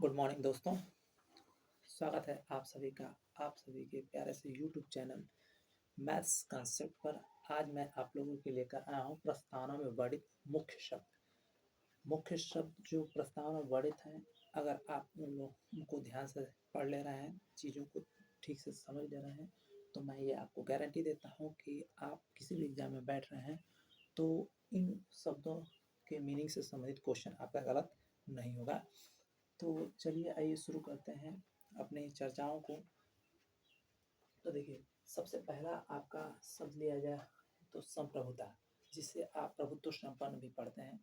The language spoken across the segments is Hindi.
गुड मॉर्निंग दोस्तों। स्वागत है आप सभी के प्यारे से यूट्यूब चैनल मैथ्स कंसेप्ट पर। आज मैं आप लोगों के लेकर आया हूँ प्रस्तावना में वर्णित मुख्य शब्द जो प्रस्तावना में वर्णित हैं। अगर आप उन लोग उनको ध्यान से पढ़ ले रहे हैं, चीज़ों को ठीक से समझ ले रहे हैं, तो मैं ये आपको गारंटी देता हूँ कि आप किसी भी एग्जाम में बैठ रहे हैं तो इन शब्दों के मीनिंग से संबंधित क्वेश्चन आपका गलत नहीं होगा। तो चलिए आइए शुरू करते हैं अपनी चर्चाओं को। तो देखिए, सबसे पहला आपका शब्द लिया जाए तो संप्रभुता, जिसे आप प्रभुत्व संपन्न भी पढ़ते हैं।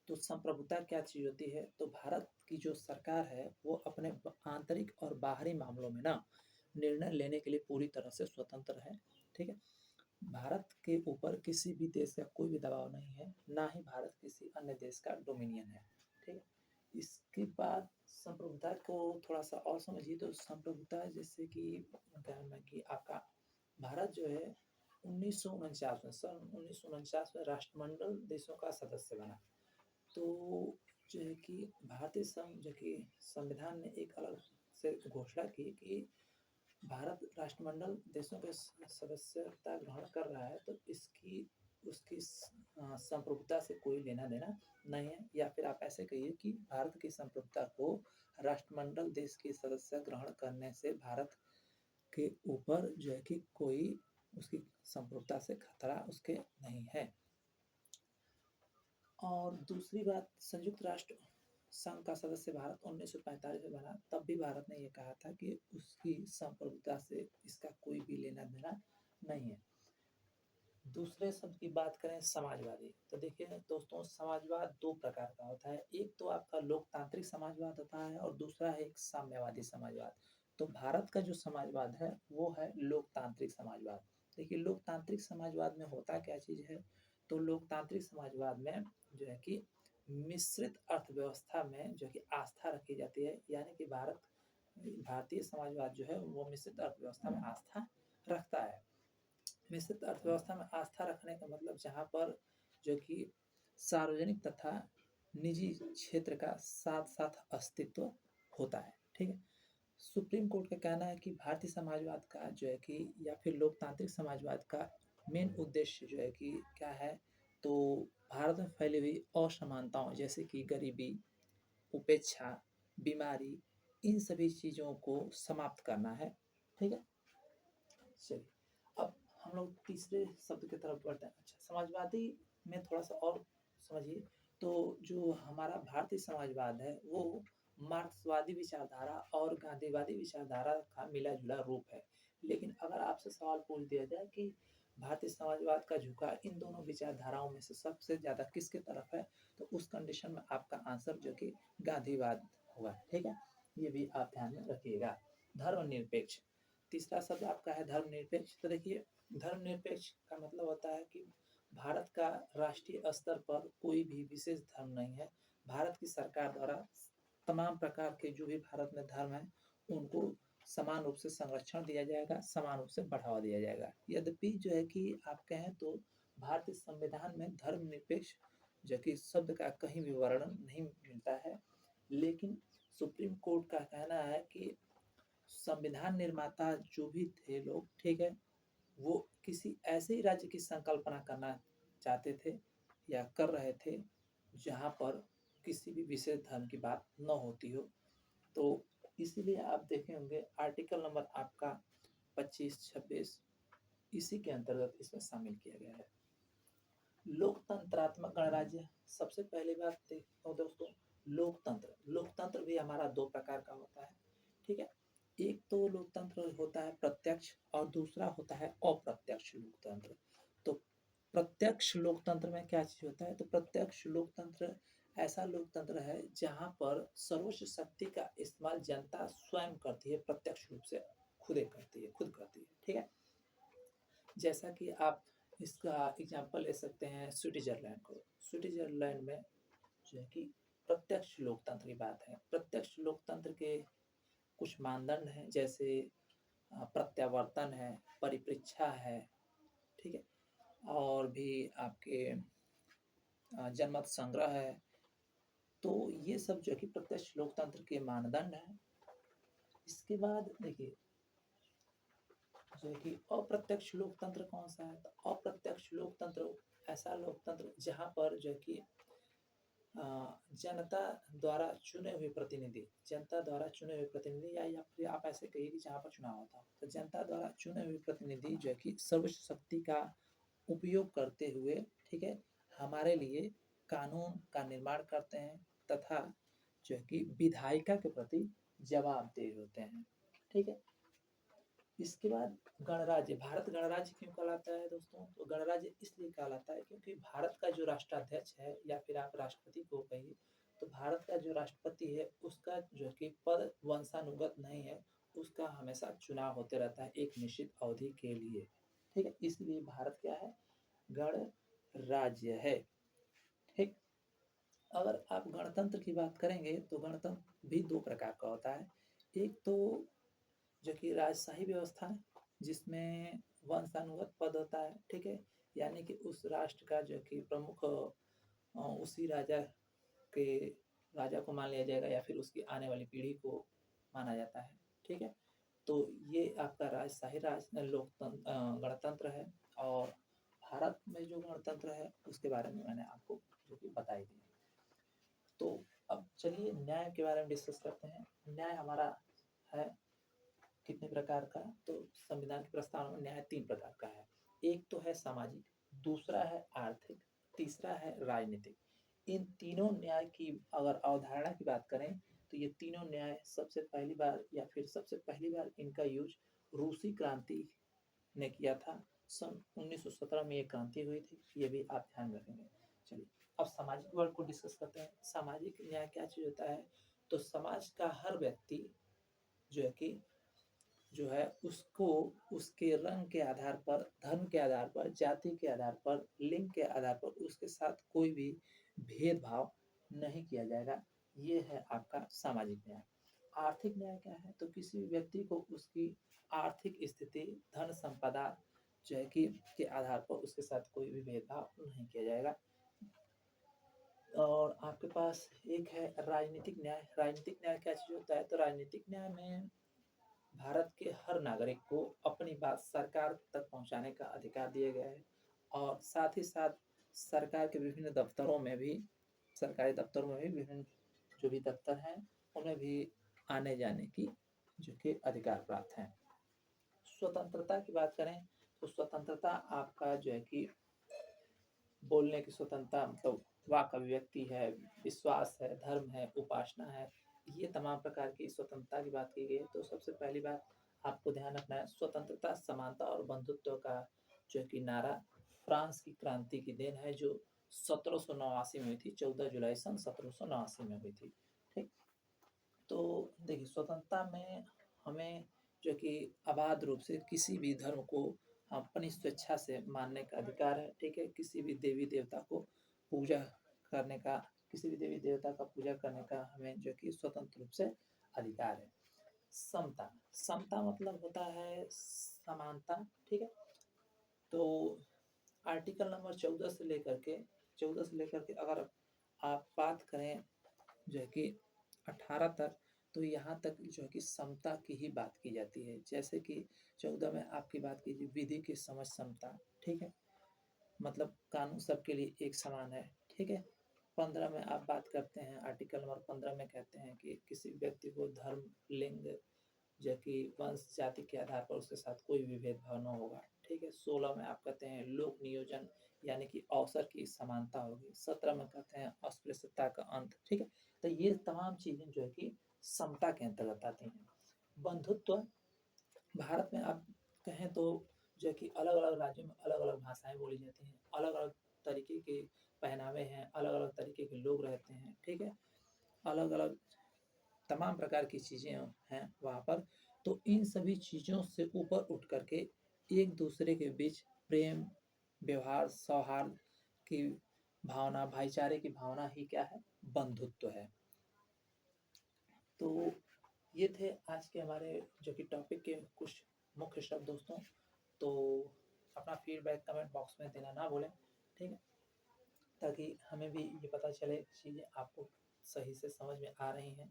तो संप्रभुता क्या चीज़ होती है? तो भारत की जो सरकार है वो अपने आंतरिक और बाहरी मामलों में ना निर्णय लेने के लिए पूरी तरह से स्वतंत्र है। ठीक है, भारत के ऊपर किसी भी देश का कोई भी दबाव नहीं है, ना ही भारत किसी अन्य देश का डोमिनियन है। ठीक है, इसके बाद संप्रभुता को थोड़ा सा और समझिए। तो संप्रभुता जैसे कि क्या है कि आपका भारत जो है 1949 में सन 1949 में राष्ट्रमंडल देशों का सदस्य बना। तो जो है कि भारतीय जो कि संविधान ने एक अलग से घोषणा की कि भारत राष्ट्रमंडल देशों के सदस्यता ग्रहण कर रहा है, तो इसकी उसकी संप्रभुता से कोई लेना देना नहीं है। या फिर आप ऐसे कहिए कि भारत की संप्रभुता को राष्ट्रमंडल देश की सदस्य ग्रहण करने से भारत के ऊपर जो है कि कोई उसकी संप्रभुता से खतरा उसके नहीं है। और दूसरी बात, संयुक्त राष्ट्र संघ का सदस्य भारत 1945 में बना, तब भी भारत ने यह कहा था कि उसकी संप्रभुता से इसका कोई भी लेना देना नहीं है। दूसरे शब्द की बात करें, समाजवादी। तो देखिए दोस्तों, समाजवाद दो प्रकार का होता है। एक तो आपका लोकतांत्रिक समाजवाद होता है और दूसरा है एक साम्यवादी समाजवाद। तो भारत का जो समाजवाद है वो है लोकतांत्रिक समाजवाद। देखिए, लोकतांत्रिक समाजवाद में होता क्या चीज़ है? तो लोकतांत्रिक समाजवाद में जो है कि मिश्रित अर्थव्यवस्था में जो कि आस्था रखी जाती है, यानी कि भारतीय समाजवाद जो है वो मिश्रित अर्थव्यवस्था में आस्था रखता है। मिश्रित अर्थव्यवस्था में आस्था रखने का मतलब जहाँ पर जो कि सार्वजनिक तथा निजी क्षेत्र का साथ साथ अस्तित्व होता है। ठीक है, सुप्रीम कोर्ट का कहना है कि भारतीय समाजवाद का जो है कि या फिर लोकतांत्रिक समाजवाद का मेन उद्देश्य जो है कि क्या है? तो भारत में फैली हुई असमानताओं जैसे कि गरीबी, उपेक्षा, बीमारी, इन सभी चीज़ों को समाप्त करना है। ठीक है, चलिए अब हम लोग तीसरे शब्द की तरफ बढ़ते हैं। अच्छा, समाजवादी में थोड़ा सा और समझिए। तो जो हमारा भारतीय समाजवाद है वो मार्क्सवादी विचारधारा और गांधीवादी विचारधारा का मिला जुला रूप है। लेकिन अगर आपसे सवाल पूछ दिया जाए कि भारतीय समाजवाद का झुकाव इन दोनों विचारधाराओं में से सबसे ज़्यादा किसके तरफ है, तो उस कंडीशन में आपका आंसर जो कि गांधीवाद होगा। ठीक है, ये भी आप ध्यान में रखिएगा। धर्मनिरपेक्ष, तीसरा शब्द आपका है धर्मनिरपेक्ष। तो देखिए, धर्मनिरपेक्ष का मतलब होता है कि भारत का राष्ट्रीय स्तर पर कोई भी विशेष धर्म नहीं है। भारत की सरकार द्वारा तमाम प्रकार के जो भी भारत में धर्म है उनको समान रूप से संरक्षण दिया जाएगा, समान रूप से बढ़ावा दिया जाएगा। यद्यपि जो है कि आप कहें तो भारतीय संविधान में धर्मनिरपेक्ष जो कि शब्द का कहीं भी वर्णन नहीं मिलता है, लेकिन सुप्रीम कोर्ट का कहना है कि संविधान निर्माता जो भी थे लोग, ठीक है, वो किसी ऐसे ही राज्य की संकल्पना करना चाहते थे या कर रहे थे जहाँ पर किसी भी विशेष धर्म की बात न होती हो। तो इसीलिए आप देखे होंगे आर्टिकल नंबर आपका 25-26 इसी के अंतर्गत इसमें शामिल किया गया है। लोकतंत्रात्मक गणराज्य, सबसे पहली बात देखो दोस्तों, लोकतंत्र भी हमारा दो प्रकार का होता है। ठीक है, एक तो लोकतंत्र होता है प्रत्यक्ष और दूसरा होता है अप्रत्यक्ष लोकतंत्र। तो प्रत्यक्ष लोकतंत्र में क्या चीज होता है? तो प्रत्यक्ष लोकतंत्र ऐसा लोकतंत्र है जहां पर सर्वोच्च शक्ति का इस्तेमाल जनता स्वयं करती है, प्रत्यक्ष रूप से खुद करती है। ठीक है, जैसा कि आप इसका एग्जाम्पल ले सकते हैं स्विट्जरलैंड को। स्विट्जरलैंड में जो है कि प्रत्यक्ष लोकतंत्र की बात है। प्रत्यक्ष लोकतंत्र के कुछ मानदंड हैं, जैसे प्रत्यावर्तन है, परिप्रेक्षा है, ठीक है, और भी आपके जनमत संग्रह है। तो ये सब जो है कि प्रत्यक्ष लोकतंत्र के मानदंड हैं। इसके बाद देखिए जो है कि अप्रत्यक्ष लोकतंत्र कौन सा है, तो अप्रत्यक्ष लोकतंत्र ऐसा लोकतंत्र जहाँ पर जो है कि जनता द्वारा चुने हुए प्रतिनिधि, जनता द्वारा चुने हुए प्रतिनिधि या फिर आप ऐसे कहिए कि जहाँ पर चुनाव होता हो, तो जनता द्वारा चुने हुए प्रतिनिधि जो है कि सर्वशक्ति का उपयोग करते हुए, ठीक है, हमारे लिए कानून का निर्माण करते हैं तथा जो है कि विधायिका के प्रति जवाबदेह होते हैं, ठीक है। इसके बाद गणराज्य, भारत गणराज्य क्यों कहलाता है दोस्तों, तो गणराज्य इसलिए कहलाता है क्योंकि भारत का जो राष्ट्राध्यक्ष है या फिर आप राष्ट्रपति को कहिए, तो भारत का जो राष्ट्रपति है उसका जो कि पद वंशानुगत नहीं है, उसका हमेशा चुनाव होते रहता है एक निश्चित अवधि के लिए, ठीक है। इसलिए भारत क्या है, गणराज्य है, ठीक। अगर आप गणतंत्र की बात करेंगे तो गणतंत्र भी दो प्रकार का होता है। एक तो जो कि राजशाही व्यवस्था है जिसमें वंशानुगत पद होता है, ठीक है, यानी कि उस राष्ट्र का जो कि प्रमुख उसी के राजा को मान लिया जाएगा या फिर उसकी आने वाली पीढ़ी को माना जाता है, ठीक है। तो ये आपका राजशाही लोकतंत्र गणतंत्र है। और भारत में जो गणतंत्र है उसके बारे में मैंने आपको जो कि बता ही दिया। तो अब चलिए न्याय के बारे में डिस्कस करते हैं। न्याय हमारा है कितने प्रकार का, तो संविधान के प्रस्तावना में न्याय 3 प्रकार का है। एक तो है सामाजिक, दूसरा है आर्थिक, तीसरा है राजनीतिक। इन तीनों न्याय की अगर अवधारणा की बात करें तो ये तीनों न्याय सबसे पहली बार या फिर सबसे पहली बार इनका यूज रूसी क्रांति ने किया था। सन 1917 में ये क्रांति हुई थी, ये भी आप ध्यान रखेंगे। चलिए अब सामाजिक वर्ग को डिस्कस करते हैं। सामाजिक न्याय क्या चीज होता है, तो समाज का हर व्यक्ति जो है कि जो है उसको उसके रंग के आधार पर, धर्म के आधार पर, जाति के आधार पर, लिंग के आधार पर उसके साथ कोई भी भेदभाव नहीं किया जाएगा। ये है आपका सामाजिक न्याय। आर्थिक न्याय क्या है, तो किसी भी व्यक्ति को उसकी आर्थिक स्थिति, धन संपदा जो है कि के आधार पर उसके साथ कोई भी भेदभाव नहीं किया जाएगा। और आपके पास एक है राजनीतिक न्याय। राजनीतिक न्याय क्या चीज होता है, तो राजनीतिक न्याय में भारत के हर नागरिक को अपनी बात सरकार तक पहुंचाने का अधिकार दिया गया है। और साथ ही साथ सरकार के विभिन्न दफ्तरों में भी, सरकारी दफ्तरों में भी विभिन्न जो भी दफ्तर हैं उन्हें भी आने जाने की जो कि अधिकार प्राप्त है। स्वतंत्रता की बात करें तो स्वतंत्रता आपका जो है कि बोलने की स्वतंत्रता, मतलब वाक अभिव्यक्ति है, विश्वास है, धर्म है, उपासना है, ये तमाम प्रकार की स्वतंत्रता की बात की गई है। तो सबसे पहली बात आपको ध्यान रखना है, स्वतंत्रता, समानता और बंधुत्व का जो कि नारा फ्रांस की क्रांति की देन है, जो 1789 में हुई थी, 14 जुलाई सन 1789 में हुई थी, ठीक। तो देखिए स्वतंत्रता में हमें जो कि अबाध रूप से किसी भी धर्म को अपनी स्वेच्छा से मानने का अधिकार है, ठीक है। किसी भी देवी देवता को पूजा करने का, किसी भी देवी देवता का पूजा करने का हमें जो कि स्वतंत्र रूप से अधिकार है। समता, समता मतलब होता है समानता, ठीक है। तो आर्टिकल नंबर 14 से लेकर के अगर आप बात करें जो है कि 18 तक, तो यहाँ तक जो है कि समता की ही बात की जाती है। जैसे कि 14 में आपकी बात कीजिए विधि की समझ समता, ठीक है, मतलब कानून सबके लिए एक समान है, ठीक है। 15 में आप बात करते हैं, आर्टिकल नंबर 15 में कहते हैं कि किसी व्यक्ति को धर्म, लिंग, जो कि वंश, जाति के आधार पर उसके साथ कोई भी भेदभाव न होगा, ठीक है। 16 में आप कहते हैं लोक नियोजन यानी कि अवसर की समानता होगी। 17 में कहते हैं अस्पृश्यता का अंत, ठीक है। तो ये तमाम चीजें जो है कि समता के अंतर्गत आती हैं। बंधुत्व, भारत में आप कहें तो जो है कि अलग अलग राज्यों में अलग अलग भाषाएं बोली जाती हैं, अलग अलग तरीके के पहनावे हैं, अलग अलग तरीके के लोग रहते हैं, ठीक है, अलग अलग तमाम प्रकार की चीज़ें हैं वहाँ पर। तो इन सभी चीज़ों से ऊपर उठ करके एक दूसरे के बीच प्रेम, व्यवहार, सौहार्द की भावना, भाईचारे की भावना ही क्या है, बंधुत्व है। तो ये थे आज के हमारे जो कि टॉपिक के कुछ मुख्य शब्द दोस्तों। तो अपना फीडबैक कमेंट बॉक्स में देना ना भूलें, ठीक है, ताकि हमें भी ये पता चले चीज़ें आपको सही से समझ में आ रही हैं।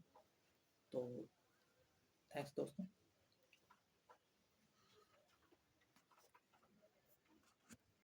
तो थैंक्स दोस्तों।